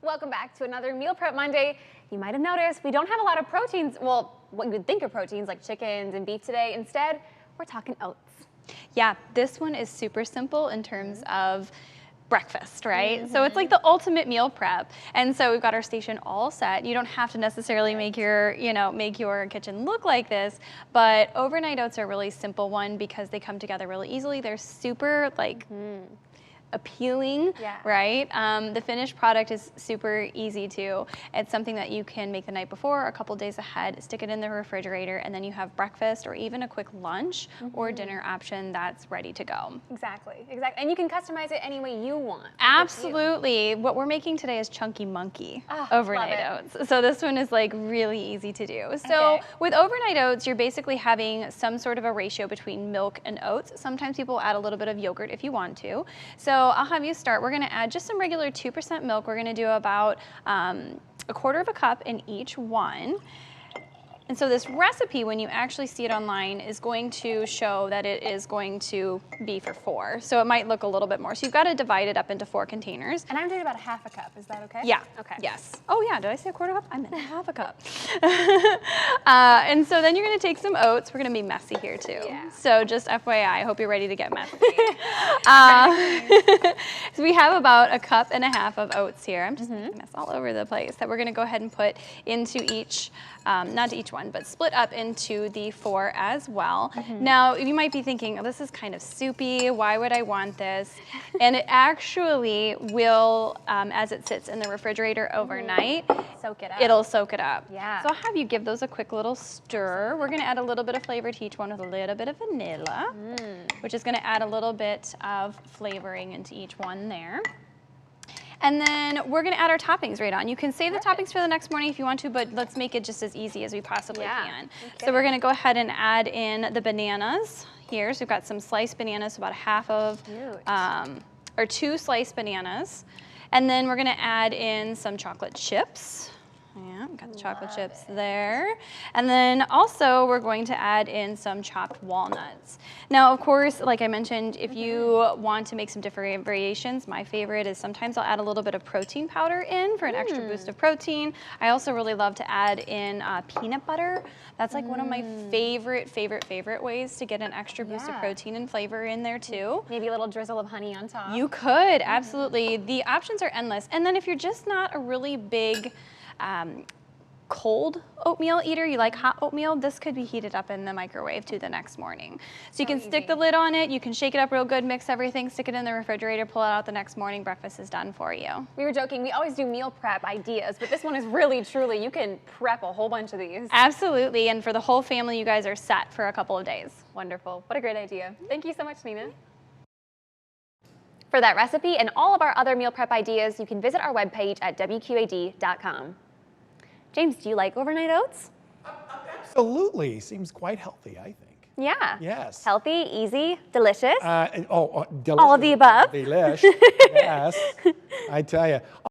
Welcome back to another Meal Prep Monday. You might have noticed we don't have a lot of proteins, well, what you would think of proteins like chickens and beef today. Instead, we're talking oats. Yeah, this one is super simple in terms of breakfast, right? So it's like the ultimate meal prep. And so we've got our station all set. You don't have to necessarily make your, make your kitchen look like this, but overnight oats are a really simple one because they come together really easily. They're super appealing, right? The finished product is super easy too. It's something that you can make the night before, a couple days ahead, stick it in the refrigerator, and then you have breakfast or even a quick lunch or dinner option that's ready to go. Exactly. And you can customize it any way you want. Absolutely. What we're making today is Chunky Monkey overnight oats. So this one is like really easy to do. So with overnight oats, you're basically having some sort of a ratio between milk and oats. Sometimes people add a little bit of yogurt if you want to. So I'll have you start. We're going to add just some regular 2% milk. We're going to do about a quarter of a cup in each one. And so this recipe, when you actually see it online, is going to show that it is going to be for 4. So it might look a little bit more. So you've got to divide it up into 4 containers. And I'm doing about a half a cup. Is that okay? Yeah. Okay. Yes. Oh yeah, did I say a quarter cup? I meant a half a cup. And so then you're going to take some oats. We're going to be messy here too. Yeah. So just FYI, I hope you're ready to get messy. So we have about a cup and a half of oats here. I'm just making this all over the place that we're going to go ahead and put into each, not each one, but split up into the 4 as well. Now, you might be thinking, oh, this is kind of soupy. Why would I want this? And it actually will, as it sits in the refrigerator overnight, soak it up. It'll soak it up. Yeah. So I'll have you give those a quick little stir. We're going to add a little bit of flavor to each one with a little bit of vanilla, which is going to add a little bit of flavoring into each one there. And then we're going to add our toppings right on. You can save the toppings for the next morning if you want to, but let's make it just as easy as we possibly can. So we're going to go ahead and add in the bananas here. So we've got some sliced bananas, so about half of, or 2 sliced bananas. And then we're going to add in some chocolate chips. Yeah, got the chocolate chips there. And then also we're going to add in some chopped walnuts. Now, of course, like I mentioned, if you want to make some different variations, my favorite is sometimes I'll add a little bit of protein powder in for an extra boost of protein. I also really love to add in peanut butter. That's like one of my favorite ways to get an extra boost of protein and flavor in there too. Maybe a little drizzle of honey on top. You could, absolutely. The options are endless. And then if you're just not a really big cold oatmeal eater, you like hot oatmeal, this could be heated up in the microwave too the next morning. So you can stick the lid on it, you can shake it up real good, mix everything, stick it in the refrigerator, pull it out the next morning, breakfast is done for you. We were joking, we always do meal prep ideas, but this one is really, truly, you can prep a whole bunch of these. Absolutely, and for the whole family, you guys are set for a couple of days. Wonderful, what a great idea. Thank you so much, Nina. For that recipe and all of our other meal prep ideas, you can visit our webpage at wqad.com. James, do you like overnight oats? Absolutely. Seems quite healthy, I think. Yeah. Yes. Healthy, easy, delicious. Delicious. All of the above. Delish. Yes. I tell you.